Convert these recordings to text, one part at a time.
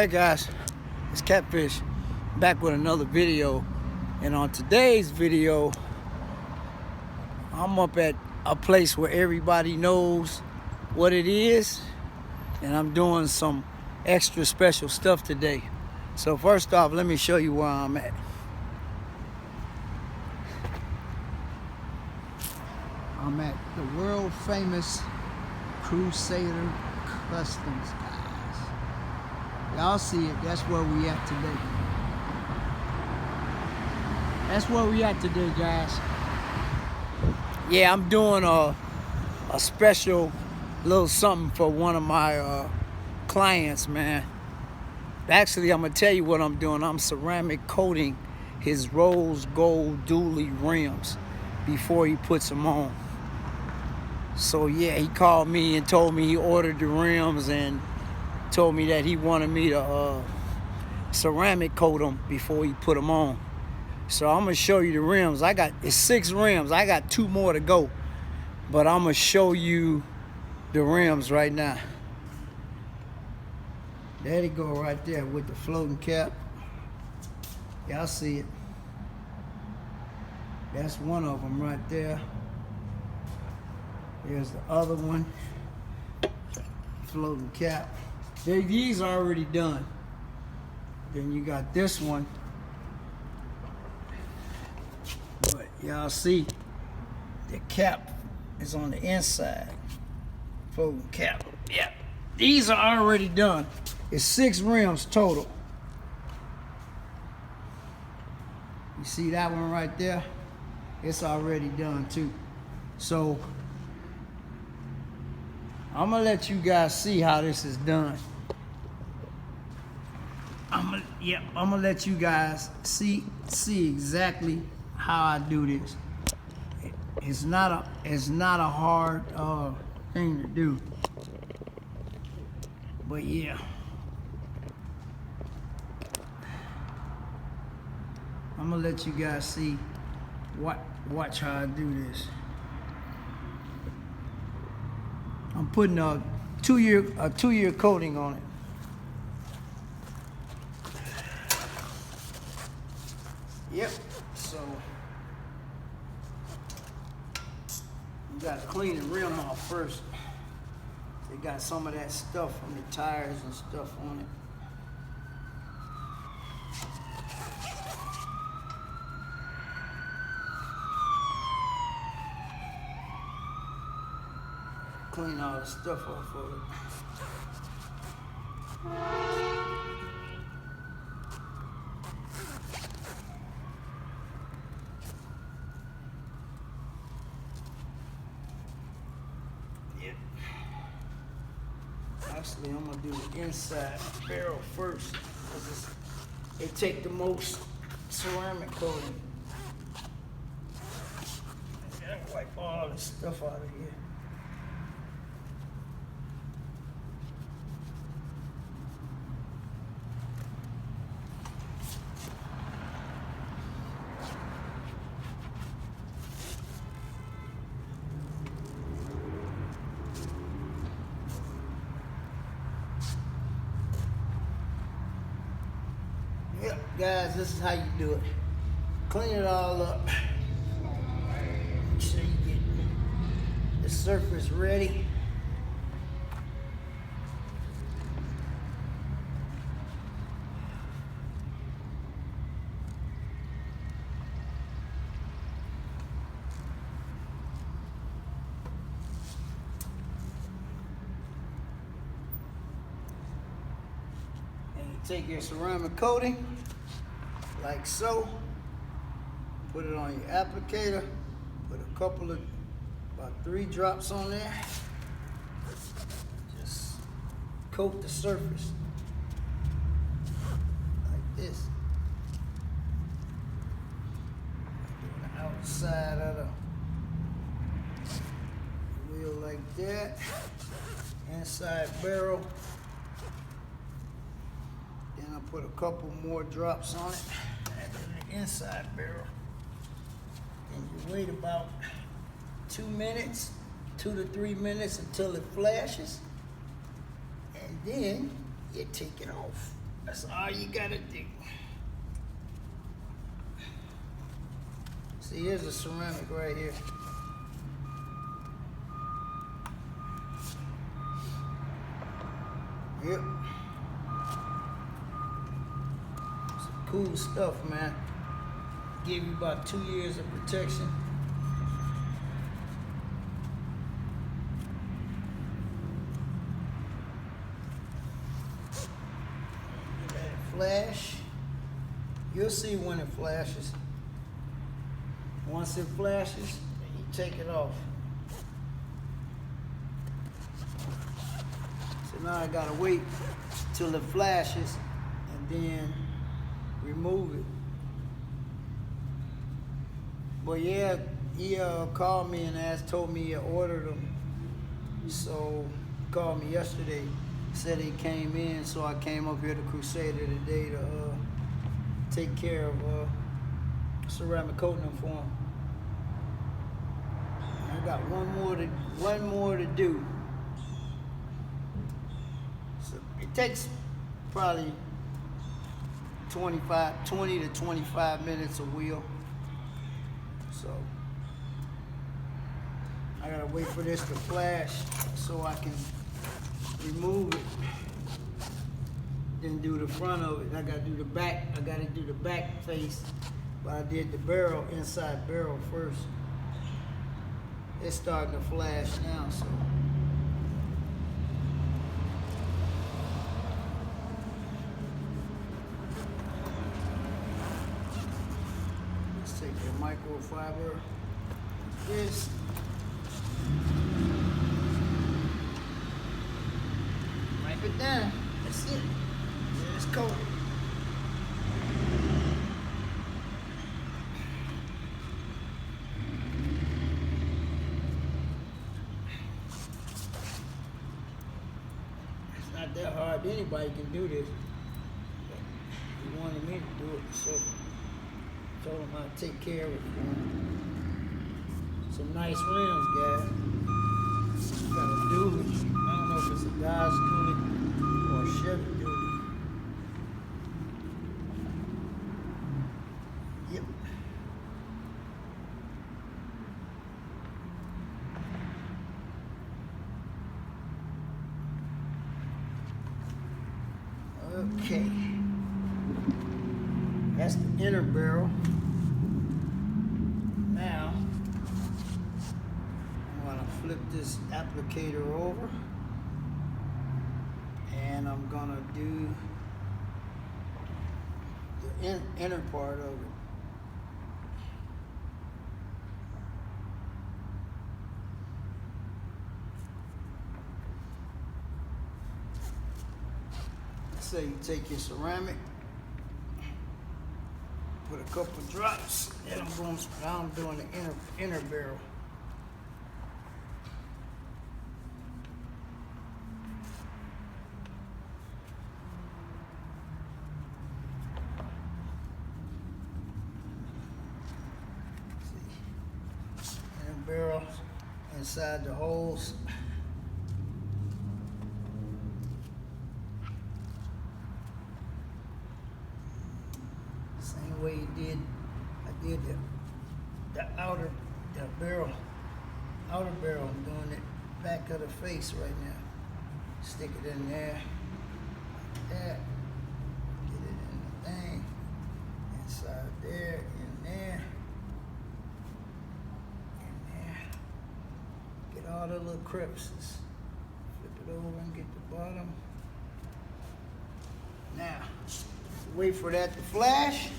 Hey guys, it's Catfish back with another video, and on today's video I'm up at a place where everybody knows what it is, and I'm doing some extra special stuff today. So first off, let me show you where I'm at. I'm at the world famous Crusader Customs, guys. Y'all see it, that's where we at today. That's where we at today, guys. Yeah, I'm doing a special little something for one of my clients, man. Actually, I'm gonna tell you what I'm doing. I'm ceramic coating his rose gold dually rims before he puts them on. So yeah, he called me and told me he ordered the rims and told me that he wanted me to ceramic coat them before he put them on. So I'm gonna show you the rims. It's 6 rims. I got 2 more to go, but I'm gonna show you the rims right now. There they go right there with the floating cap. Y'all see it. That's one of them right there. There's the other one. Floating cap. These are already done. Then you got this one. But y'all see the cap is on the inside. Floating cap. Yeah. These are already done. It's 6 rims total. You see that one right there? It's already done too. So I'm gonna let you guys see how this is done. I'm gonna let you guys see exactly how I do this. It's not a hard thing to do. But yeah. I'm gonna let you guys see watch how I do this. I'm putting a 2-year coating on it. Yep. So you gotta clean the rim off first. They got some of that stuff from the tires and stuff on it. Clean all the stuff off of it. Yep. Actually, I'm gonna do the inside barrel first, because it take the most ceramic coating. I gotta wipe all this stuff out of here. Yep, guys, this is how you do it. Clean it all up. Make sure you get the surface ready. Take your ceramic coating, like so, put it on your applicator, put a couple of, about 3 drops on there, just coat the surface, like this. Do the outside of the wheel like that, inside barrel. Then I put a couple more drops on it, and then the inside barrel. And you wait about 2 minutes, 2 to 3 minutes until it flashes, and then you take it off. That's all you gotta do. See, here's a ceramic right here. Yep. Some cool stuff, man. Give you about 2 years of protection. Let it flash. You'll see when it flashes. Once it flashes, you take it off. So now I gotta wait till it flashes and then remove it. But yeah, he called me and told me he ordered them. So he called me yesterday, said he came in, so I came up here to Crusader today to take care of ceramic coating them for him. I got one more to do. So it takes probably 20 to 25 minutes a wheel. So I gotta wait for this to flash so I can remove it. Then do the front of it. I gotta do the back. I gotta do the back face. But I did the barrel, inside barrel first. It's starting to flash now, so. Let's take the microfiber. This. Wipe it down. That's it. It's coated. Not that hard. Anybody can do this. He wanted me to do it, so I told him I'd take care of it for him. Some nice rims, guys. Got a dually. I don't know if it's a Dodge dually or a Chevy dually. Yep. Okay, that's the inner barrel. Now, I'm gonna flip this applicator over and I'm gonna do the inner part of it. So you take your ceramic, put a couple drops, and I'm doing the inner barrel. See, inner barrel inside the holes. Same way I did the outer barrel. I'm doing it back of the face right now. Stick it in there, like that. Get it in the thing. Inside there, in there, in there. Get all the little crevices. Flip it over and get the bottom. Now, wait for that to flash,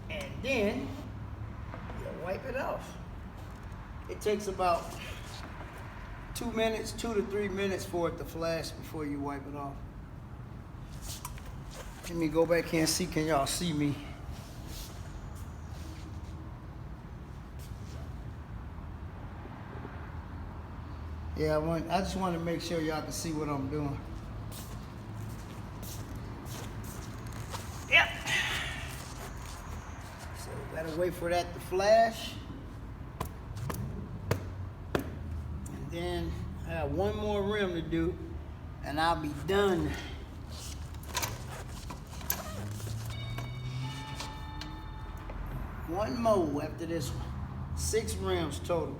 and then you wipe it off. It takes about 2 to 3 minutes for it to flash before you wipe it off. Let me go back here and see, can y'all see me? Yeah, I just want to make sure y'all can see what I'm doing. Yep. So gotta wait for that to flash. And then I have one more rim to do and I'll be done. one more after this one. 6 rims total.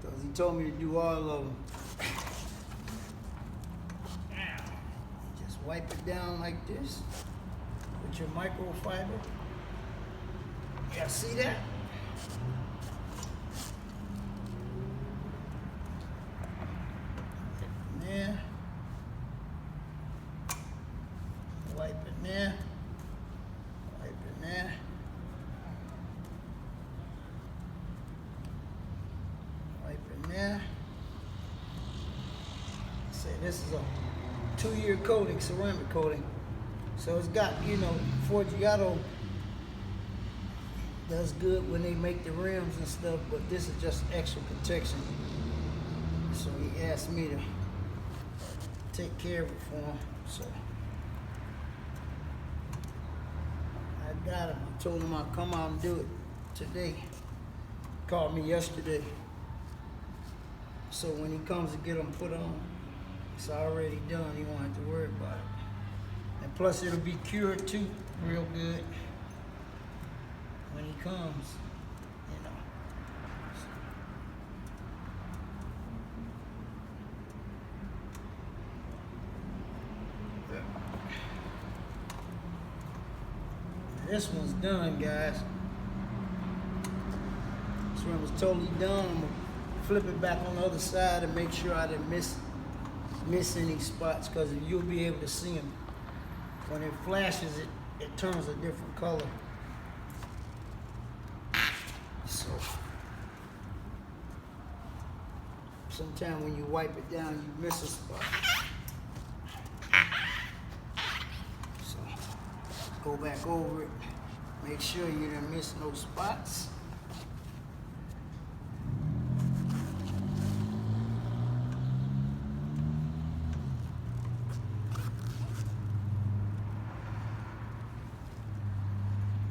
Because he told me to do all of them. Just wipe it down like this with your microfiber. Yeah, see that? There. Wipe it there. Wipe it there. Wipe it there. Say this is a 2-year coating, ceramic coating. So it's got, you know, Forgiato does good when they make the rims and stuff, but this is just extra protection. So he asked me to take care of it for him. So I got him. I told him I'd come out and do it today. He called me yesterday. So when he comes to get them put on, it's already done. He won't have to worry about it. And plus it'll be cured too, real good when he comes, you know. This one's done, guys. This one was totally done. I'm gonna flip it back on the other side and make sure I didn't miss any spots, because you'll be able to see them. When it flashes, it turns a different color. So sometimes when you wipe it down, you miss a spot. So go back over it. Make sure you didn't miss no spots.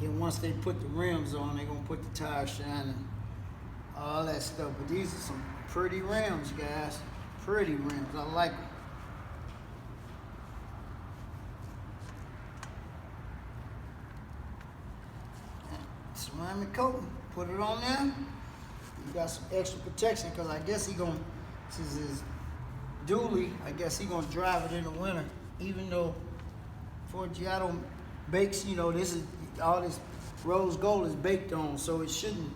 Then once they put the rims on, they're gonna put the tire shine and all that stuff. But these are some pretty rims, guys. Pretty rims. I like them. Ceramic coating. Put it on there. You got some extra protection, because I guess he gonna, since it's dually, I guess he gonna drive it in the winter. Even though Forgiato bakes, you know, this is all this rose gold is baked on, so it shouldn't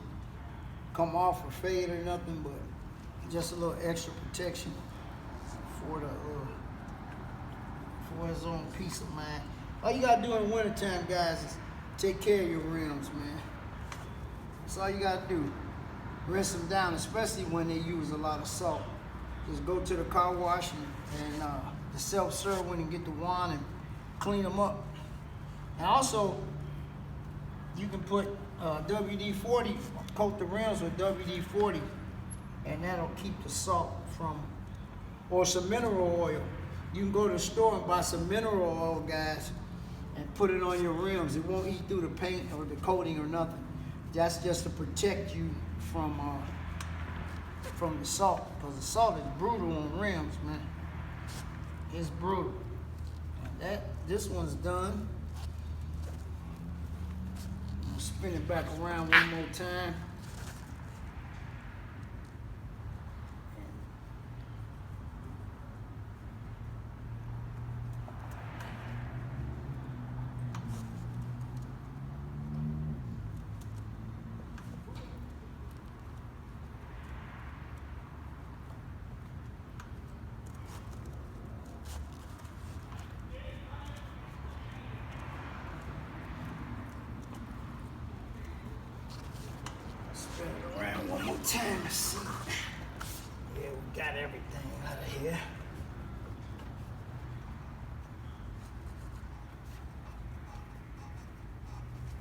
come off or fade or nothing, but just a little extra protection for the for his own peace of mind. All you gotta do in the wintertime, guys, is take care of your rims, man. That's all you gotta do. Rinse them down, especially when they use a lot of salt. Just go to the car wash and the self-serve when you get the wand and clean them up. And also, you can put WD-40, coat the rims with WD-40, and that'll keep the salt from, or some mineral oil. You can go to the store and buy some mineral oil, guys, and put it on your rims. It won't eat through the paint or the coating or nothing. That's just to protect you from the salt, because the salt is brutal on rims, man. It's brutal. This one's done. I'm gonna spin it back around one more time. Spin it around one more time to see. Yeah, we got everything out of here.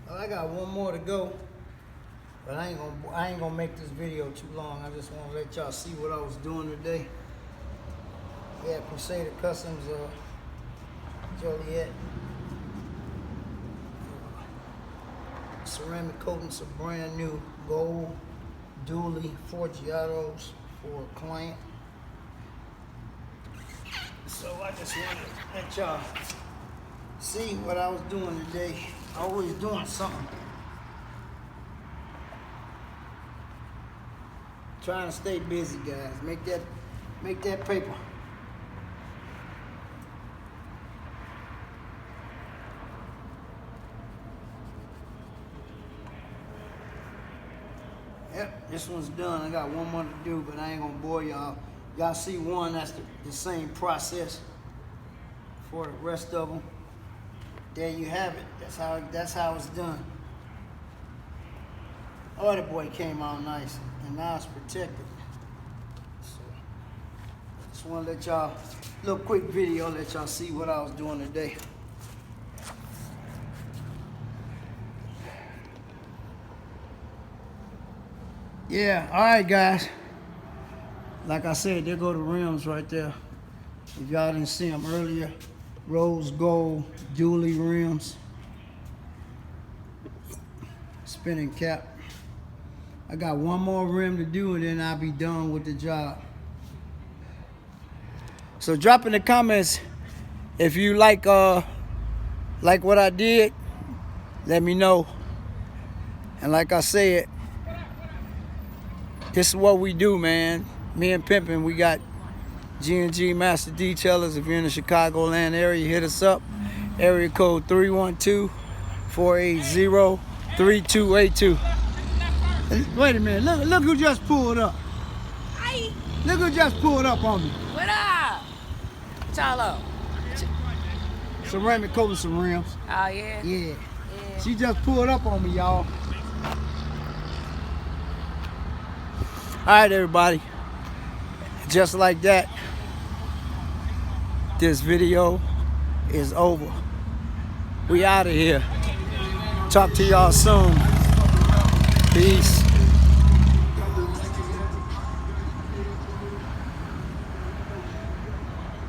Well, I got one more to go, but I ain't gonna make this video too long. I just want to let y'all see what I was doing today. Yeah, Crusader Customs, Joliet. Ceramic coatings are brand new, gold, dually, Forgiatos for a client. So I just wanted to let y'all see what I was doing today. Always doing something. Trying to stay busy, guys. Make that paper. Yep, this one's done. I got one more to do, but I ain't gonna bore y'all. Y'all see one, that's the same process for the rest of them. There you have it. That's how it's done. Oh, the boy came out nice, and now it's protected. So, just want to let y'all, little quick video, let y'all see what I was doing today. Yeah, all right, guys. Like I said, there go the rims right there. If y'all didn't see them earlier, rose gold dually rims, spinning cap. I got one more rim to do, and then I'll be done with the job. So drop in the comments if you like what I did. Let me know. And like I said, this is what we do, man. Me and Pimpin', we got G&G Master Detailers. If you're in the Chicagoland area, hit us up. Area code 312-480-3282. Wait a minute, look who just pulled up. Hi. Look who just pulled up on me. What up? Chalo. Ceramic coating some rims. Oh, yeah? Yeah. She just pulled up on me, y'all. All right, everybody. Just like that, this video is over. We out of here. Talk to y'all soon. Peace.